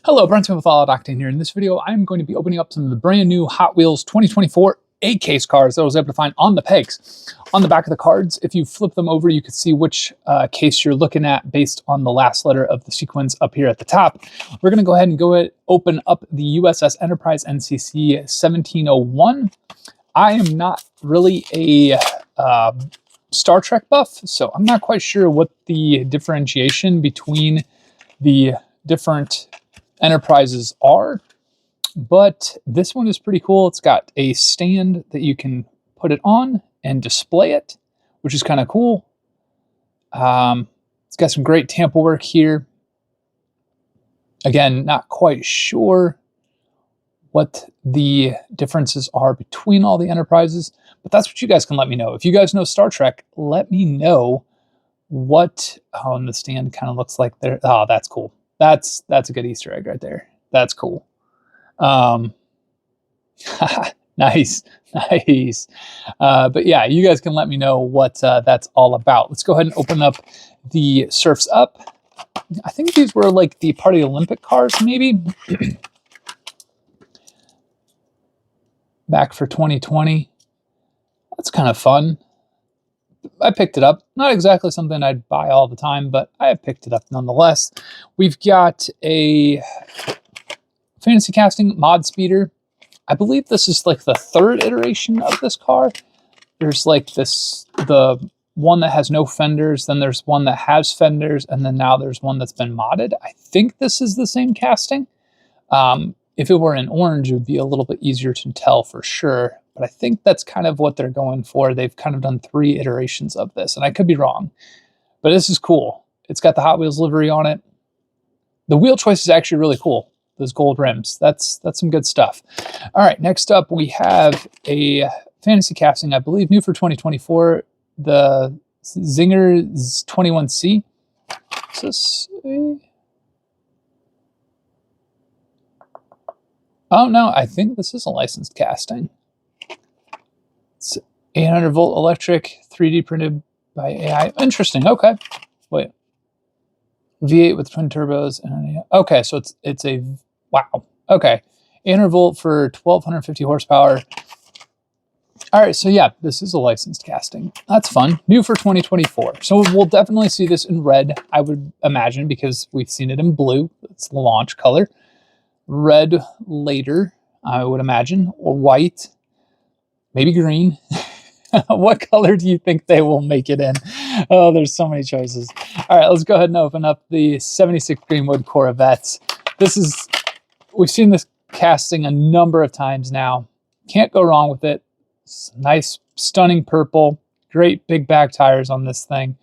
Hello, Brent with All Out Octane here. In this video, I'm going to be opening up some of the brand new Hot Wheels 2024 A-Case cards that I was able to find on the pegs. On the back of the cards, if you flip them over, you can see which case you're looking at based on the last letter of the sequence up here at the top. We're going to go ahead and open up the USS Enterprise NCC 1701. I am not really a Star Trek buff, so I'm not quite sure what the differentiation between the different Enterprises are, but this one is pretty cool. It's got a stand that you can put it on and display it, which is kind of cool. It's got some great tampo work here. Again, not quite sure what the differences are between all the Enterprises, but that's what you guys can let me know. If you guys know Star Trek, let me know what, and the stand kind of looks like there. Oh, that's cool. That's a good Easter egg right there. That's cool. Nice. But yeah, you guys can let me know what that's all about. Let's go ahead and open up the Surfs Up. I think these were like the Party Olympic cars, maybe. Back for 2020. That's kind of fun. I picked it up. Not exactly something I'd buy all the time, but I have picked it up nonetheless. We've got a Fantasy Casting Mod Speeder. I believe this is like the third iteration of this car. There's like the one that has no fenders, then there's one that has fenders, and then now there's one that's been modded. I think this is the same casting. If it were in orange, it would be a little bit easier to tell for sure. But I think that's kind of what they're going for. They've kind of done 3 iterations of this, and I could be wrong. But this is cool. It's got the Hot Wheels livery on it. The wheel choice is actually really cool. Those gold rims. That's some good stuff. All right, next up we have a Fantasy Casting, I believe new for 2024, the Zinger 21C. Is this a... Oh no, I think this is a licensed casting. It's 800 volt electric, 3D printed by AI. Interesting. Okay. Wait. V8 with twin turbos. Okay, so it's a wow. Okay, 800 volt for 1250 horsepower. All right, so yeah, this is a licensed casting. That's fun. New for 2024. So we'll definitely see this in red, I would imagine, because we've seen it in blue. It's the launch color. Red later, I would imagine, or white. Maybe green. What color do you think they will make it in? Oh, there's so many choices. All right, let's go ahead and open up the 76 Greenwood Corvettes. We've seen this casting a number of times now. Can't go wrong with it. It's nice, stunning purple. Great big back tires on this thing.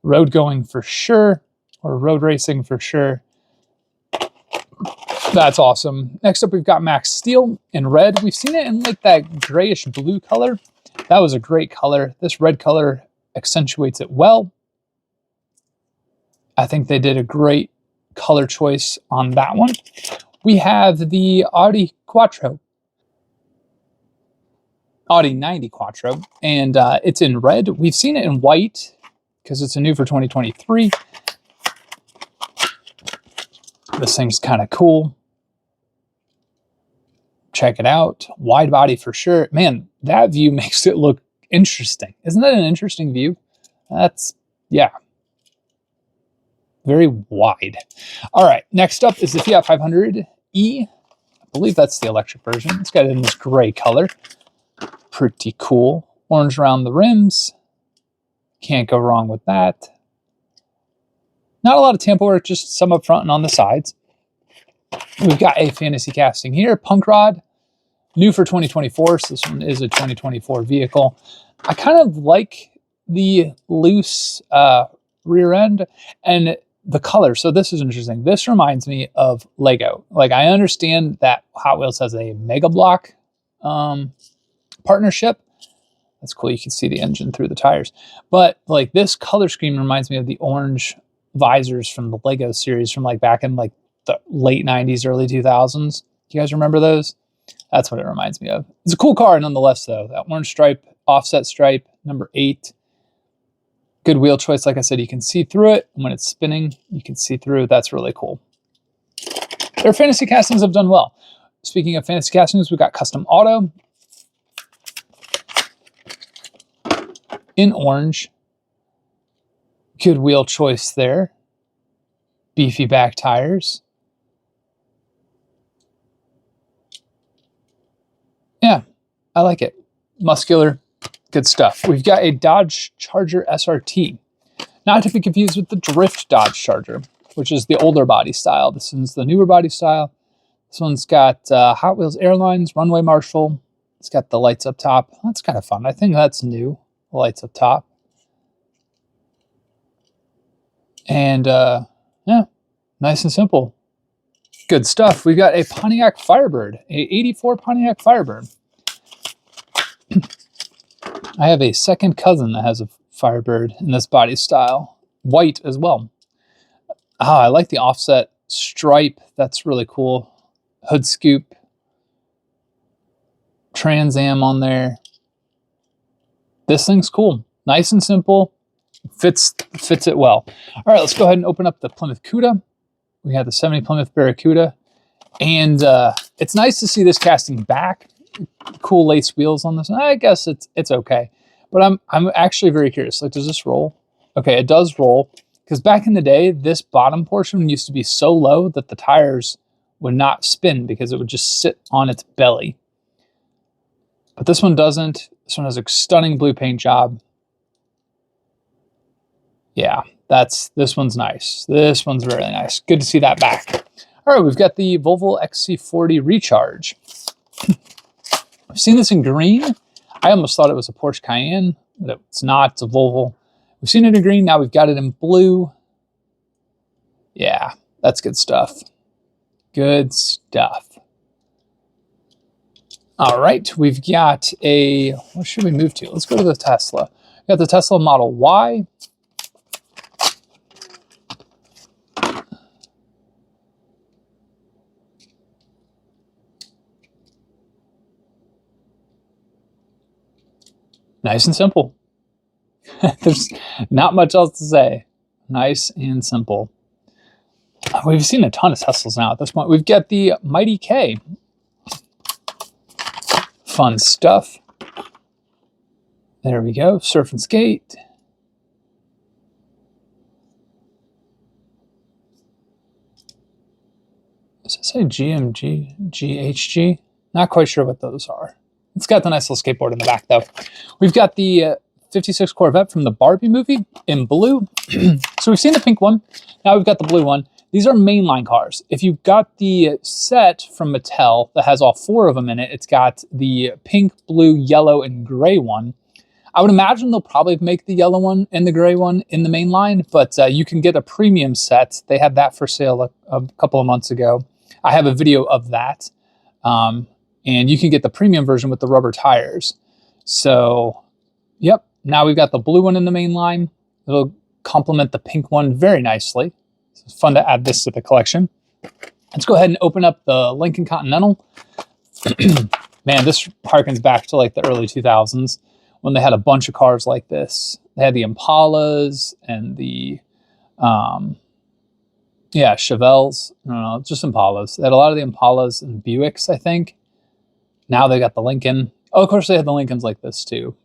Road going for sure, or road racing for sure. That's awesome. Next up, we've got Max Steel in red. We've seen it in like that grayish blue color. That was a great color. This red color accentuates it well. I think they did a great color choice on that one. We have the Audi Quattro. Audi 90 Quattro, and it's in red. We've seen it in white because it's a new for 2023. This thing's kind of cool. Check it out. Wide body for sure. Man, that view makes it look interesting. Isn't that an interesting view? That's, yeah. Very wide. All right, next up is the Fiat 500e. I believe that's the electric version. It's got it in this gray color. Pretty cool. Orange around the rims. Can't go wrong with that. Not a lot of tampo work, just some up front and on the sides. We've got a Fantasy Casting here. Punk Rod. New for 2024, so this one is a 2024 vehicle. I kind of like the loose rear end and the color. So this is interesting. This reminds me of Lego. Like, I understand that Hot Wheels has a Mega Block partnership. That's cool. You can see the engine through the tires. But like this color scheme reminds me of the orange visors from the Lego series from like back in like the late 90s, early 2000s. Do you guys remember those? That's what it reminds me of. It's a cool car nonetheless, though. That orange stripe, offset stripe, number 8. Good wheel choice. Like I said, you can see through it. And when it's spinning, you can see through. That's really cool. Their fantasy castings have done well. Speaking of fantasy castings, we've got Custom Auto in orange. Good wheel choice there. Beefy back tires. Yeah, I like it. Muscular, good stuff. We've got a Dodge Charger SRT. Not to be confused with the Drift Dodge Charger, which is the older body style. This one's the newer body style. This one's got Hot Wheels Airlines, Runway Marshal. It's got the lights up top. That's kind of fun. I think that's new, the lights up top. And yeah, nice and simple. Good stuff. We've got a Pontiac Firebird, a 84 Pontiac Firebird. I have a second cousin that has a Firebird in this body style. White as well. Ah, I like the offset stripe. That's really cool. Hood scoop. Trans Am on there. This thing's cool. Nice and simple. Fits it well. All right, let's go ahead and open up the Plymouth Cuda. We have the 70 Plymouth Barracuda. And it's nice to see this casting back. Cool lace wheels on this. I guess it's okay. But I'm actually very curious. Like, does this roll? Okay, it does roll. Because back in the day, this bottom portion used to be so low that the tires would not spin because it would just sit on its belly. But this one doesn't. This one has a stunning blue paint job. Yeah, this one's nice. This one's really nice. Good to see that back. All right, we've got the Volvo XC40 Recharge. I've seen this in green. I almost thought it was a Porsche Cayenne, but it's not. It's a Volvo. We've seen it in green. Now we've got it in blue. Yeah, that's good stuff. Good stuff. All right, we've got a, what should we move to? Let's go to the Tesla. We've got the Tesla Model Y. Nice and simple. There's not much else to say. Nice and simple. We've seen a ton of Teslas now at this point. We've got the Mighty K. Fun stuff. There we go. Surf and skate. Does it say GMG, GHG? Not quite sure what those are. It's got the nice little skateboard in the back, though. We've got the 56 Corvette from the Barbie movie in blue. So we've seen the pink one. Now we've got the blue one. These are mainline cars. If you've got the set from Mattel that has all four of them in it, it's got the pink, blue, yellow, and gray one. I would imagine they'll probably make the yellow one and the gray one in the main line, but you can get a premium set. They had that for sale a couple of months ago. I have a video of that. And you can get the premium version with the rubber tires. So, yep, now we've got the blue one in the main line. It'll complement the pink one very nicely. It's fun to add this to the collection. Let's go ahead and open up the Lincoln Continental. Man, this harkens back to like the early 2000s when they had a bunch of cars like this. They had the Impalas and the, Chevelles. No, just Impalas. They had a lot of the Impalas and Buicks, I think. Now they got the Lincoln. Oh, of course they had the Lincolns like this too.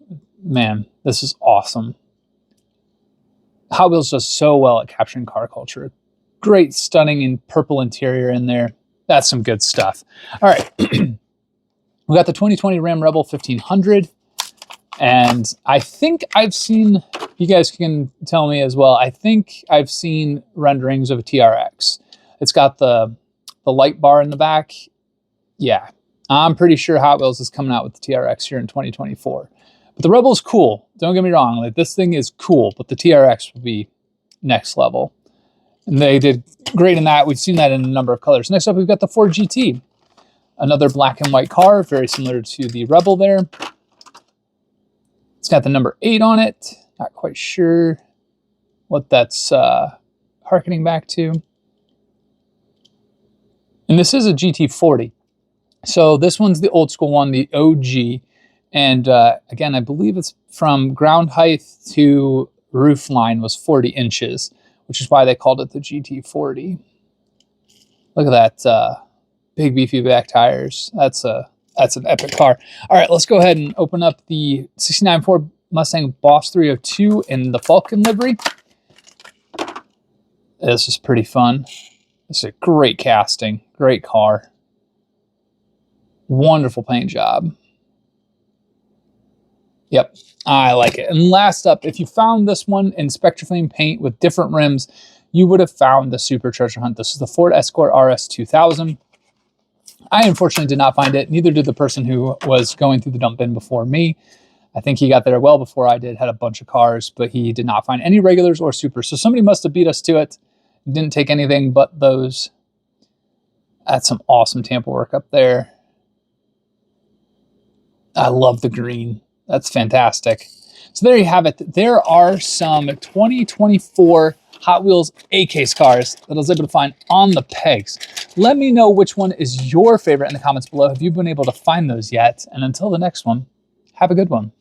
Man, this is awesome. Hot Wheels does so well at capturing car culture. Great, stunning and purple interior in there. That's some good stuff. All right. We got the 2020 Ram Rebel 1500. And I think I've seen, you guys can tell me as well, I think I've seen renderings of a TRX. It's got the light bar in the back. Yeah. I'm pretty sure Hot Wheels is coming out with the TRX here in 2024. But the Rebel's cool. Don't get me wrong. Like, this thing is cool, but the TRX will be next level. And they did great in that. We've seen that in a number of colors. Next up, we've got the Ford GT. Another black and white car, very similar to the Rebel there. It's got the number 8 on it. Not quite sure what that's hearkening back to. And this is a GT40. So this one's the old school one, the OG. And again, I believe it's from ground height to roof line was 40 inches, which is why they called it the GT40. Look at that big beefy back tires. That's an epic car. All right, let's go ahead and open up the 69 Ford Mustang Boss 302 in the Falcon livery. This is pretty fun. This is a great casting, great car. Wonderful paint job. Yep, I like it. And last up, if you found this one in Spectraflame paint with different rims, you would have found the Super Treasure Hunt. This is the Ford Escort RS 2000. I unfortunately did not find it. Neither did the person who was going through the dump bin before me. I think he got there well before I did, had a bunch of cars, but he did not find any regulars or supers. So somebody must have beat us to it. Didn't take anything but those. That's some awesome Tampa work up there. I love the green. That's fantastic. So there you have it. There are some 2024 Hot Wheels A-Case cars that I was able to find on the pegs. Let me know which one is your favorite in the comments below. Have you been able to find those yet? And until the next one, have a good one.